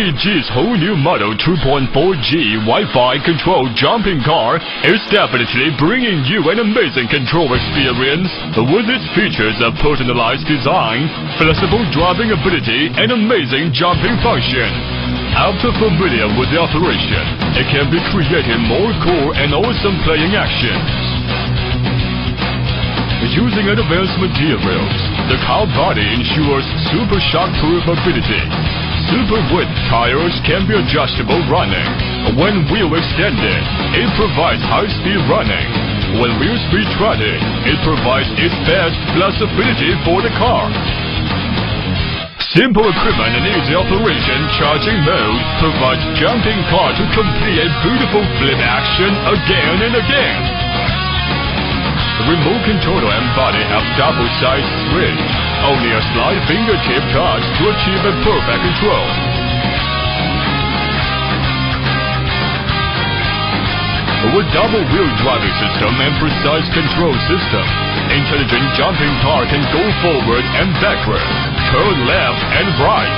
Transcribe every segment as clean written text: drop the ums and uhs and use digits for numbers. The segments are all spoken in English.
LPG's whole new model 2.4G Wi-Fi controlled jumping car is definitely bringing you an amazing control experience with its features of personalized design, flexible driving ability, and amazing jumping function. After familiar with the operation, it can be creating more cool and awesome playing actions. Using advanced materials, the car body ensures super shock-proof mobility. Super width tires can be adjustable running. When wheel extended, it provides high-speed running. When wheel speed trotted, it provides its best flexibility for the car. Simple equipment and easy operation charging mode provides jumping car to complete a beautiful flip action again and again. The remote controller and body have double-sided switch. Only a slight fingertip touch to achieve a perfect control. With double-wheel driving system and precise control system, intelligent jumping car can go forward and backward, turn left and right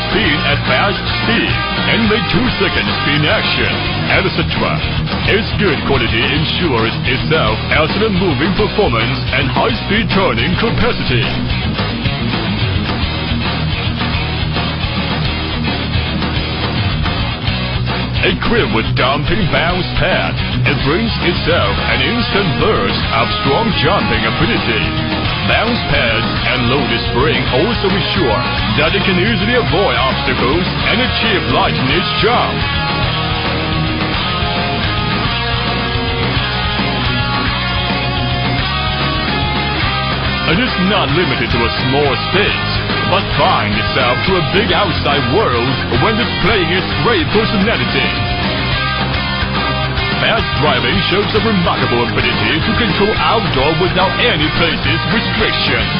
speed at fast speed, and make 2-second spin action, etc. Its good quality ensures itself as a moving performance and high-speed turning capacity. Equipped with dumping bounce pad, it brings itself an instant burst of strong jumping ability. Bounce pads and loaded spring also ensure that it can easily avoid obstacles and achieve light in its jump. It is not limited to a small space, but finds itself to a big outside world when displaying its great personality. Fast driving shows a remarkable ability to control outdoor without any places restrictions.